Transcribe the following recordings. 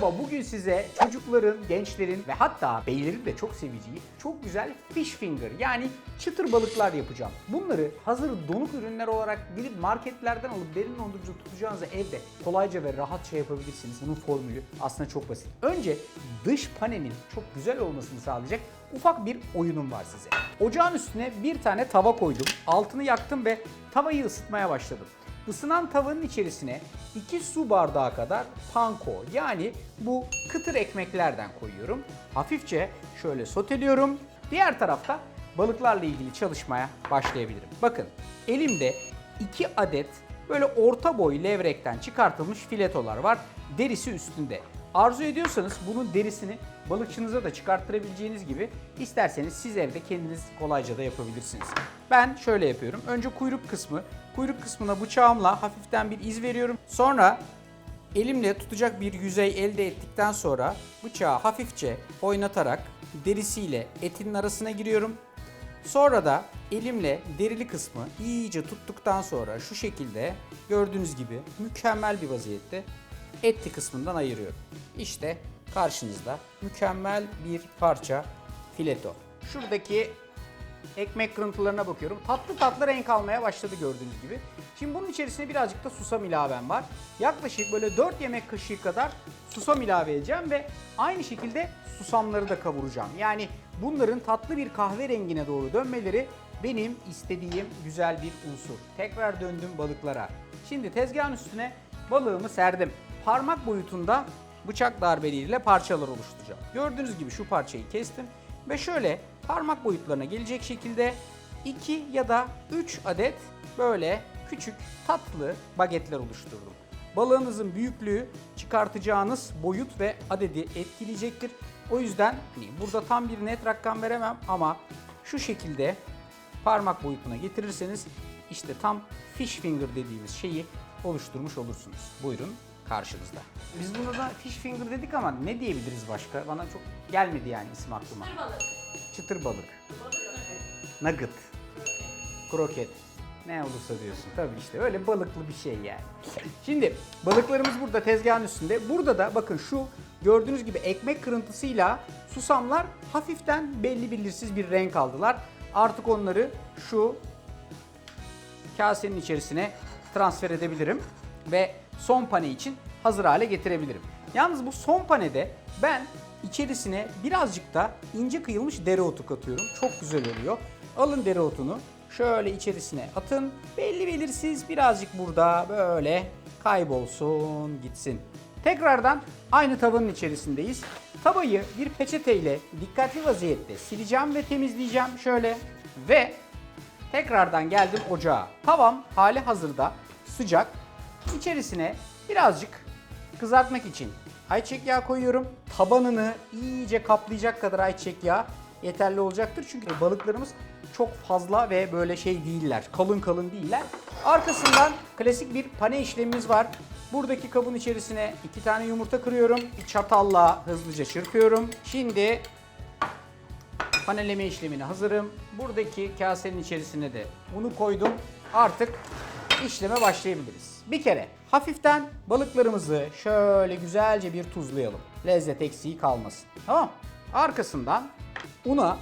Merhaba, bugün size çocukların, gençlerin ve hatta beylerin de çok seveceği çok güzel fish finger yani çıtır balıklar yapacağım. Bunları hazır donuk ürünler olarak gidip marketlerden alıp derin dondurucu tutacağınızda evde kolayca ve rahatça yapabilirsiniz. Bunun formülü aslında çok basit. Önce dış panenin çok güzel olmasını sağlayacak ufak bir oyunum var size. Ocağın üstüne bir tane tava koydum, altını yaktım ve tavayı ısıtmaya başladım. Isınan tavanın içerisine 2 su bardağı kadar panko yani bu kıtır ekmeklerden koyuyorum. Hafifçe şöyle soteliyorum. Diğer tarafta balıklarla ilgili çalışmaya başlayabilirim. Bakın elimde 2 adet böyle orta boy levrekten çıkartılmış filetolar var. Derisi üstünde. Arzu ediyorsanız bunun derisini balıkçınıza da çıkarttırabileceğiniz gibi isterseniz siz evde kendiniz kolayca da yapabilirsiniz. Ben şöyle yapıyorum. Önce kuyruk kısmına bıçağımla hafiften bir iz veriyorum. Sonra elimle tutacak bir yüzey elde ettikten sonra bıçağı hafifçe oynatarak derisiyle etinin arasına giriyorum. Sonra da elimle derili kısmı iyice tuttuktan sonra şu şekilde gördüğünüz gibi mükemmel bir vaziyette etli kısmından ayırıyorum. İşte karşınızda mükemmel bir parça fileto. Şuradaki ekmek kırıntılarına bakıyorum. Tatlı tatlı renk almaya başladı gördüğünüz gibi. Şimdi bunun içerisine birazcık da susam ilavem var. Yaklaşık böyle 4 yemek kaşığı kadar susam ilave edeceğim ve aynı şekilde susamları da kavuracağım. Yani bunların tatlı bir kahverengine doğru dönmeleri benim istediğim güzel bir unsur. Tekrar döndüm balıklara. Şimdi tezgahın üstüne balığımı serdim. Parmak boyutunda bıçak darbeleriyle parçalar oluşturacağım. Gördüğünüz gibi şu parçayı kestim ve şöyle parmak boyutlarına gelecek şekilde 2 ya da 3 adet böyle küçük tatlı bagetler oluşturdum. Balığınızın büyüklüğü çıkartacağınız boyut ve adedi etkileyecektir. O yüzden burada tam bir net rakam veremem ama şu şekilde parmak boyutuna getirirseniz işte tam fish finger dediğimiz şeyi oluşturmuş olursunuz. Buyurun karşınızda. Biz buna da fish finger dedik ama ne diyebiliriz başka? Bana çok gelmedi yani isim aklıma. Çıtır balık. Çıtır balık. Nugget. Kroket. Ne olursa diyorsun. Tabii işte öyle balıklı bir şey yani. Şimdi balıklarımız burada tezgahın üstünde. Burada da bakın şu gördüğünüz gibi ekmek kırıntısıyla susamlar hafiften belli belirsiz bir renk aldılar. Artık onları şu kasenin içerisine transfer edebilirim ve son pane için hazır hale getirebilirim. Yalnız bu son panede ben içerisine birazcık da ince kıyılmış dereotu katıyorum. Çok güzel oluyor. Alın dereotunu şöyle içerisine atın. Belli belirsiz birazcık burada böyle kaybolsun gitsin. Tekrardan aynı tavanın içerisindeyiz. Tavayı bir peçeteyle dikkatli vaziyette sileceğim ve temizleyeceğim şöyle ve tekrardan geldim ocağa. Tavam hali hazırda sıcak. İçerisine birazcık kızartmak için ayçiçek yağı koyuyorum. Tabanını iyice kaplayacak kadar ayçiçek yağı yeterli olacaktır. Çünkü balıklarımız çok fazla ve böyle şey değiller. Kalın kalın değiller. Arkasından klasik bir pane işlemimiz var. Buradaki kabın içerisine 2 tane yumurta kırıyorum. Bir çatalla hızlıca çırpıyorum. Şimdi paneleme işlemine hazırım. Buradaki kasenin içerisine de unu koydum. Artık işleme başlayabiliriz. Bir kere hafiften balıklarımızı şöyle güzelce bir tuzlayalım. Lezzet eksiği kalmasın. Tamam. Arkasından una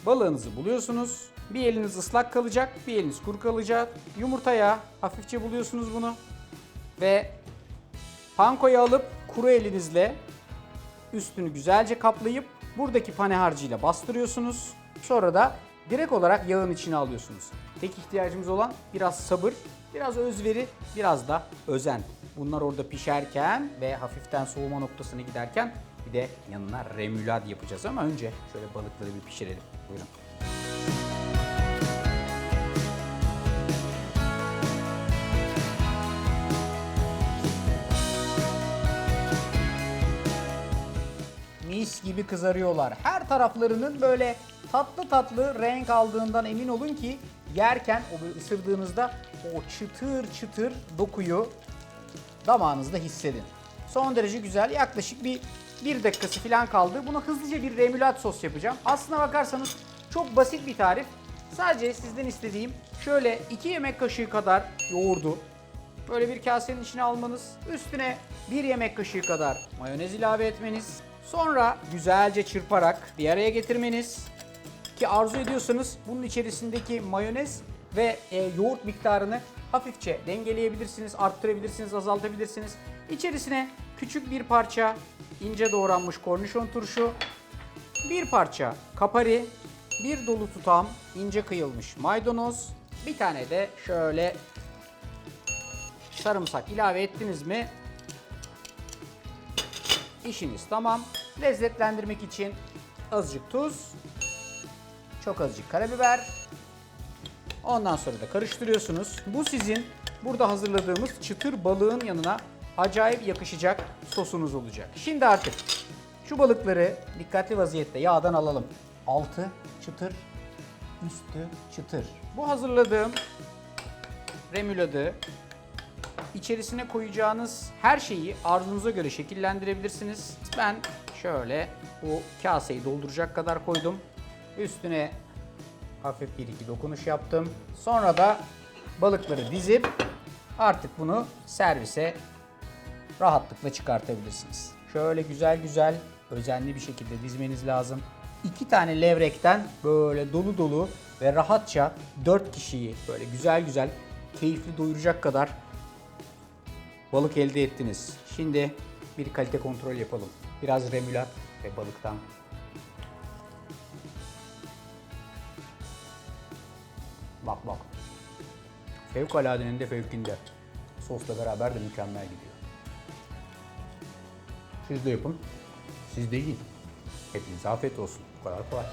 balığınızı buluyorsunuz. Bir eliniz ıslak kalacak, bir eliniz kuru kalacak. Yumurtaya hafifçe buluyorsunuz bunu. Ve pankoyu alıp kuru elinizle üstünü güzelce kaplayıp buradaki pane harcıyla bastırıyorsunuz. Sonra da direkt olarak yağın içine alıyorsunuz. Tek ihtiyacımız olan biraz sabır, biraz özveri, biraz da özen. Bunlar orada pişerken ve hafiften soğuma noktasına giderken bir de yanına remülad yapacağız ama önce şöyle balıkları bir pişirelim. Buyurun. Mis gibi kızarıyorlar. Her taraflarının böyle tatlı tatlı renk aldığından emin olun ki yerken o böyle ısırdığınızda o çıtır çıtır dokuyu damağınızda hissedin. Son derece güzel. Yaklaşık bir dakikası falan kaldı. Buna hızlıca bir remülat sos yapacağım. Aslına bakarsanız çok basit bir tarif. Sadece sizden istediğim şöyle 2 yemek kaşığı kadar yoğurdu böyle bir kasenin içine almanız, üstüne 1 yemek kaşığı kadar mayonez ilave etmeniz, sonra güzelce çırparak bir araya getirmeniz ki arzu ediyorsanız bunun içerisindeki mayonez ve yoğurt miktarını hafifçe dengeleyebilirsiniz, arttırabilirsiniz, azaltabilirsiniz. İçerisine küçük bir parça ince doğranmış kornişon turşu, bir parça kapari, bir dolu tutam ince kıyılmış maydanoz, bir tane de şöyle sarımsak ilave ettiniz mi işiniz tamam. Lezzetlendirmek için azıcık tuz, çok azıcık karabiber. Ondan sonra da karıştırıyorsunuz. Bu sizin burada hazırladığımız çıtır balığın yanına acayip yakışacak sosunuz olacak. Şimdi artık şu balıkları dikkatli vaziyette yağdan alalım. Altı çıtır, üstü çıtır. Bu hazırladığım remüladı içerisine koyacağınız her şeyi arzunuza göre şekillendirebilirsiniz. Ben şöyle bu kaseyi dolduracak kadar koydum. Üstüne hafif bir iki dokunuş yaptım. Sonra da balıkları dizip artık bunu servise rahatlıkla çıkartabilirsiniz. Şöyle güzel güzel özenli bir şekilde dizmeniz lazım. 2 tane levrekten böyle dolu dolu ve rahatça 4 kişiyi böyle güzel güzel keyifli doyuracak kadar balık elde ettiniz. Şimdi bir kalite kontrol yapalım. Biraz remülat ve balıktan. Bak bak. Fevkaladenin de fevkinde. Sosla beraber de mükemmel gidiyor. Siz de yapın. Siz de yiyin. Hepinize afiyet olsun. Bu kadar kolay.